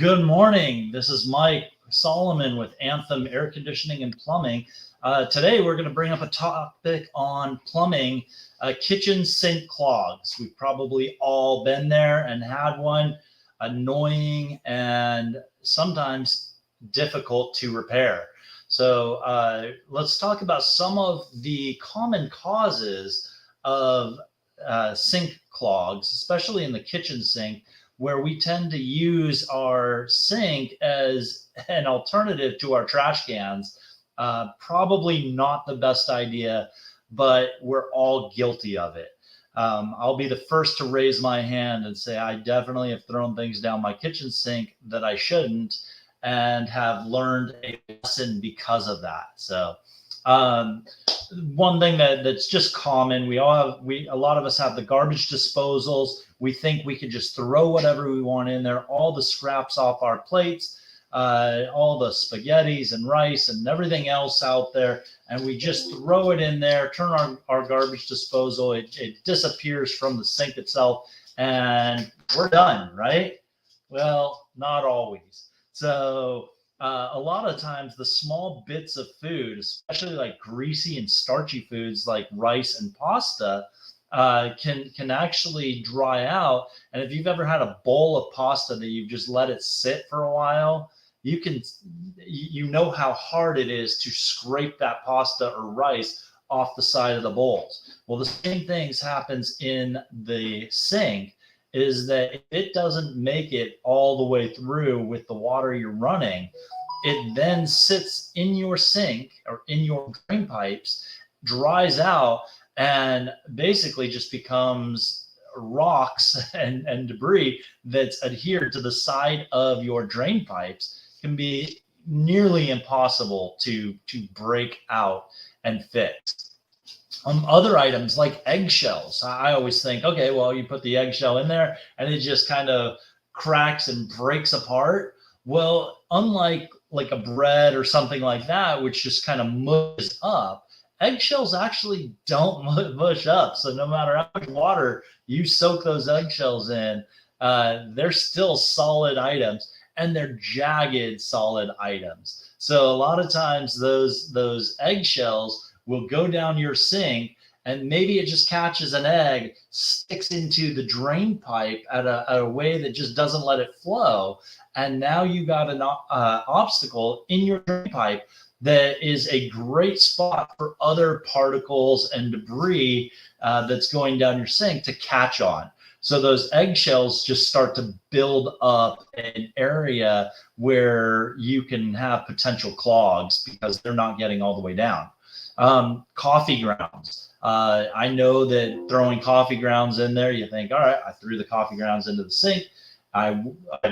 Good morning. This is Mike Solomon with Anthem Air Conditioning and Plumbing. Today we're going to bring up a topic on plumbing, kitchen sink clogs. We've probably all been there and had one. Annoying and sometimes difficult to repair. So let's talk about some of the common causes of sink clogs, especially in the kitchen sink, where we tend to use our sink as an alternative to our trash cans. Probably not the best idea, but we're all guilty of it. I'll be the first to raise my hand and say I definitely have thrown things down my kitchen sink that I shouldn't, and have learned a lesson because of that. So one thing that's just common, a lot of us have the garbage disposals. We think we can just throw whatever we want in there, all the scraps off our plates, all the spaghettis and rice and everything else out there, and we just throw it in there, turn our garbage disposal, it disappears from the sink itself, and we're done, right? Well, not always. So a lot of times the small bits of food, especially like greasy and starchy foods like rice and pasta, can actually dry out. And if you've ever had a bowl of pasta that you've just let it sit for a while, you know how hard it is to scrape that pasta or rice off the side of the bowls. Well, the same things happens in the sink, is that if it doesn't make it all the way through with the water you're running, it then sits in your sink or in your drain pipes, dries out, and basically just becomes rocks and debris that's adhered to the side of your drain pipes. Can be nearly impossible to break out and fix. Other items like eggshells, I always think, okay, well, you put the eggshell in there and it just kind of cracks and breaks apart. Well, unlike like a bread or something like that, which just kind of mushes up, eggshells actually don't mush up. So no matter how much water you soak those eggshells in, they're still solid items, and they're jagged solid items. So a lot of times those eggshells will go down your sink, and maybe it just catches an egg, sticks into the drain pipe at a way that just doesn't let it flow. And now you got an obstacle in your drain pipe that is a great spot for other particles and debris that's going down your sink to catch on. So those eggshells just start to build up an area where you can have potential clogs because they're not getting all the way down. Coffee grounds. I know that throwing coffee grounds in there, you think, all right, I threw the coffee grounds into the sink. I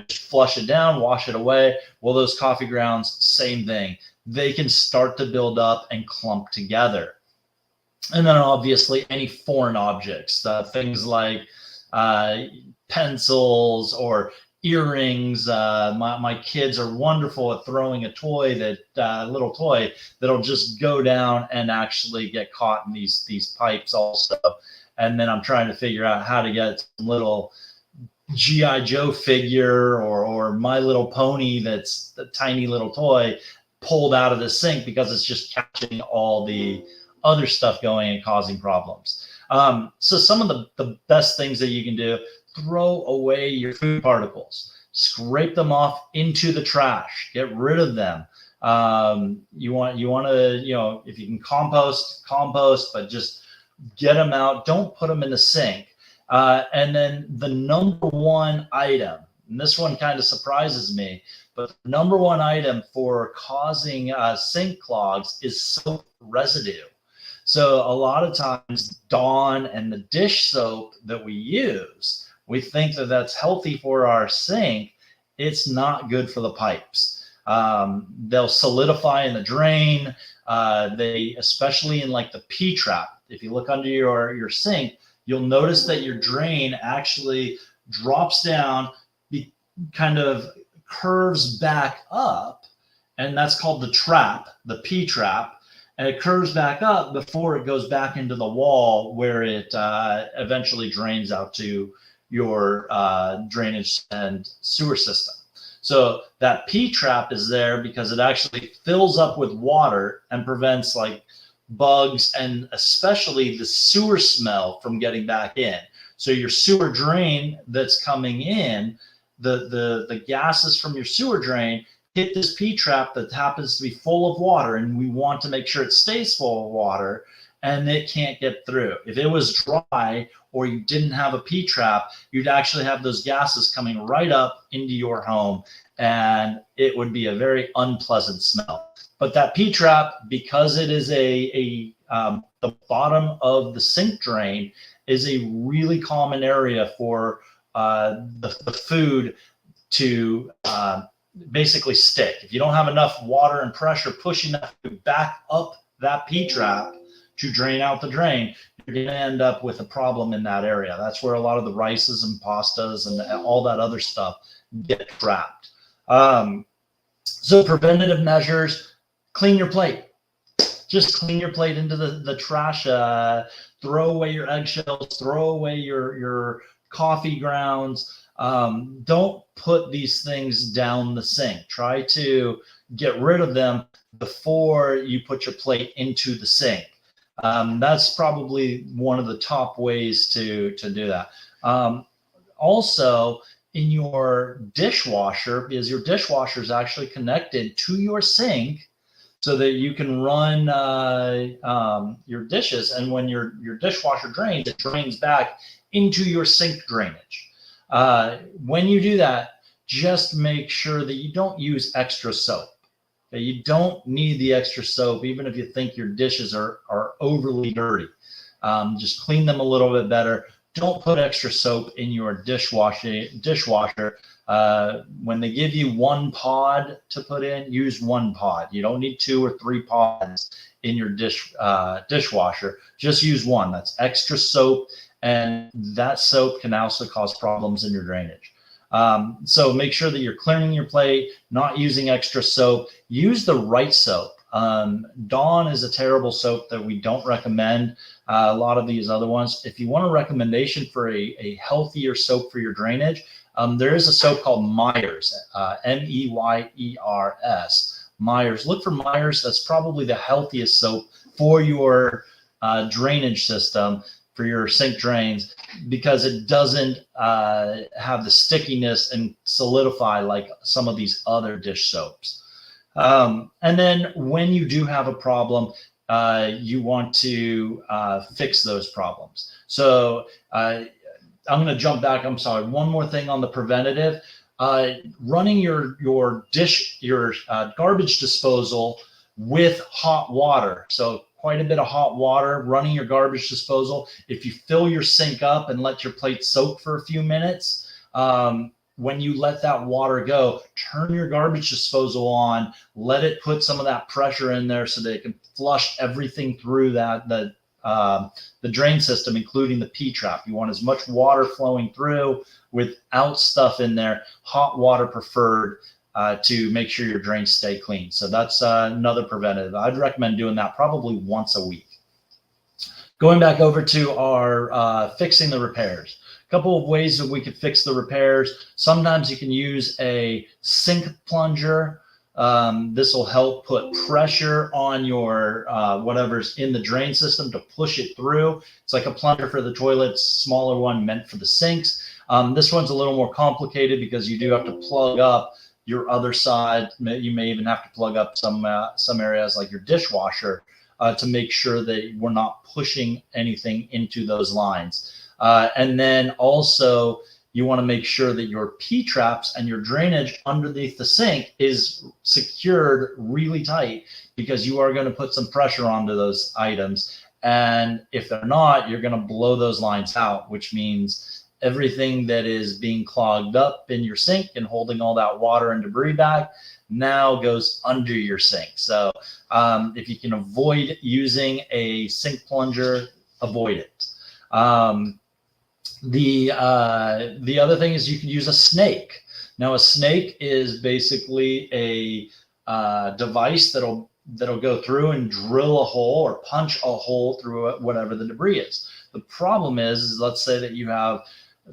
just flush it down, wash it away. Well, those coffee grounds, same thing. They can start to build up and clump together. And then obviously any foreign objects, things like pencils or earrings. My kids are wonderful at throwing a toy little toy that'll just go down and actually get caught in these pipes also. And then I'm trying to figure out how to get some little G.I. Joe figure or My Little Pony that's the tiny little toy pulled out of the sink because it's just catching all the other stuff going and causing problems. So some of the best things that you can do: throw away your food particles, scrape them off into the trash, get rid of them. You want to, if you can compost, but just get them out. Don't put them in the sink. And then the number one item, and this one kind of surprises me, but the number one item for causing sink clogs is soap residue. So a lot of times Dawn and the dish soap that we use, we think that that's healthy for our sink. It's not good for the pipes. They'll solidify in the drain. They, especially in like the P-trap, if you look under your sink, you'll notice that your drain actually drops down, kind of curves back up, and that's called the trap, the P-trap. And it curves back up before it goes back into the wall, where it eventually drains out to your drainage and sewer system. So that P-trap is there because it actually fills up with water and prevents like bugs and especially the sewer smell from getting back in. So your sewer drain that's coming in, the gases from your sewer drain hit this P-trap that happens to be full of water, and we want to make sure it stays full of water and it can't get through. If it was dry or you didn't have a P-trap, you'd actually have those gases coming right up into your home, and it would be a very unpleasant smell. But that P-trap, because it is the bottom of the sink drain, is a really common area for the food to basically stick. If you don't have enough water and pressure pushing that food back up that P-trap to drain out the drain, you're going to end up with a problem in that area. That's where a lot of the rices and pastas and all that other stuff get trapped. So preventative measures: clean your plate. Just clean your plate into the trash. Throw away your eggshells. Throw away your coffee grounds. Don't put these things down the sink. Try to get rid of them before you put your plate into the sink. That's probably one of the top ways to do that. Also, in your dishwasher, because your dishwasher is actually connected to your sink, so that you can run your dishes, and when your dishwasher drains, it drains back into your sink drainage. When you do that, just make sure that you don't use extra soap. Okay? You don't need the extra soap, even if you think your dishes are overly dirty. Just clean them a little bit better. Don't put extra soap in your dishwasher. When they give you one pod to put in, use one pod. You don't need 2 or 3 pods in your dishwasher. Just use one. That's extra soap, and that soap can also cause problems in your drainage. So make sure that you're clearing your plate, not using extra soap. Use the right soap. Dawn is a terrible soap that we don't recommend. A lot of these other ones. If you want a recommendation for a healthier soap for your drainage, there is a soap called Myers, Meyers. Myers. Look for Myers. That's probably the healthiest soap for your drainage system, for your sink drains, because it doesn't have the stickiness and solidify like some of these other dish soaps. And then when you do have a problem, you want to fix those problems. So I'm going to jump back. I'm sorry. One more thing on the preventative. Running your garbage disposal with hot water. So quite a bit of hot water, running your garbage disposal. If you fill your sink up and let your plate soak for a few minutes, when you let that water go, turn your garbage disposal on, let it put some of that pressure in there so that it can flush everything through the drain system, including the P-trap. You want as much water flowing through without stuff in there, hot water preferred, to make sure your drains stay clean. So that's another preventative. I'd recommend doing that probably once a week. Going back over to our fixing the repairs. A couple of ways that we could fix the repairs. Sometimes you can use a sink plunger. This will help put pressure on your whatever's in the drain system to push it through. It's like a plunger for the toilets, smaller one meant for the sinks. This one's a little more complicated because you do have to plug up your other side. You may even have to plug up some areas like your dishwasher to make sure that we're not pushing anything into those lines. And then also you want to make sure that your P-traps and your drainage underneath the sink is secured really tight, because you are going to put some pressure onto those items. And if they're not, you're going to blow those lines out, which means everything that is being clogged up in your sink and holding all that water and debris back now goes under your sink. So if you can avoid using a sink plunger, avoid it. The other thing is you can use a snake. Now a snake is basically a device that'll go through and drill a hole or punch a hole through whatever the debris is. The problem is let's say that you have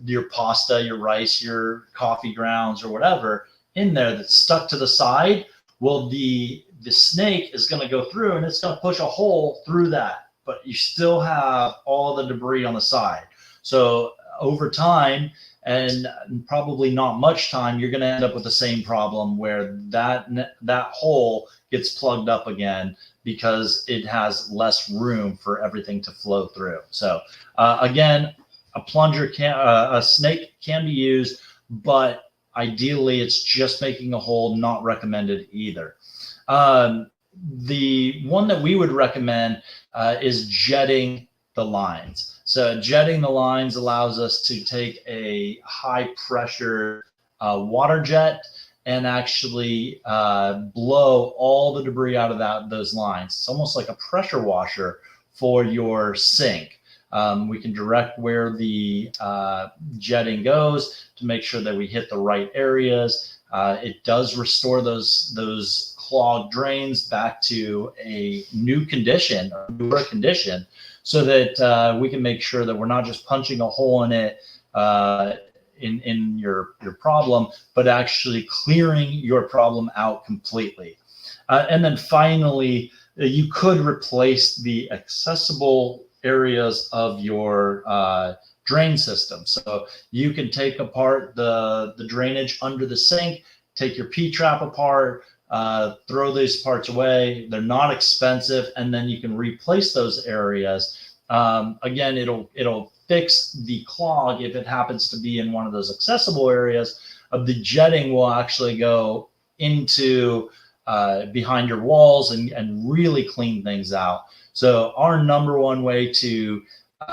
your pasta, your rice, your coffee grounds or whatever in there that's stuck to the side. Well, the snake is going to go through and it's going to push a hole through that, but you still have all the debris on the side. So over time, and probably not much time, you're going to end up with the same problem where that hole gets plugged up again because it has less room for everything to flow through. So again, a snake can be used, but ideally it's just making a hole, not recommended either. The one that we would recommend is jetting the lines. So jetting the lines allows us to take a high pressure water jet and actually blow all the debris out of those lines. It's almost like a pressure washer for your sink. We can direct where the jetting goes to make sure that we hit the right areas. It does restore those clogged drains back to a new condition, or newer condition, so that we can make sure that we're not just punching a hole in it in your problem, but actually clearing your problem out completely. And then finally, you could replace the accessible areas of your drain system. So you can take apart the drainage under the sink, take your P-trap apart, throw these parts away. They're not expensive, and then you can replace those areas. Again, it'll fix the clog if it happens to be in one of those accessible areas. The jetting will actually go into behind your walls and really clean things out. So our number one way to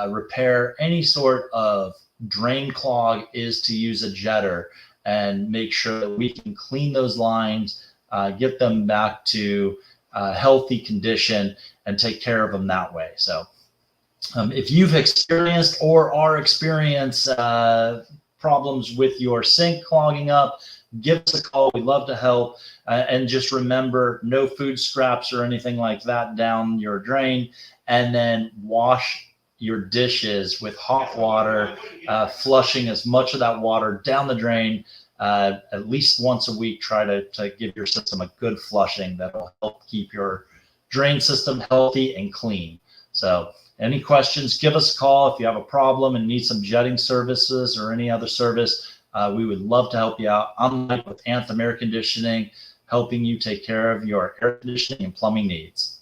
repair any sort of drain clog is to use a jetter and make sure that we can clean those lines, get them back to healthy condition, and take care of them that way. So if you've experienced or are experiencing problems with your sink clogging up, give us a call. We'd love to help. And just remember, no food scraps or anything like that down your drain. And then wash your dishes with hot water, flushing as much of that water down the drain at least once a week. Try to give your system a good flushing that will help keep your drain system healthy and clean. So any questions, give us a call. If you have a problem and need some jetting services or any other service, we would love to help you out. I'm Mike with Anthem Air Conditioning, helping you take care of your air conditioning and plumbing needs.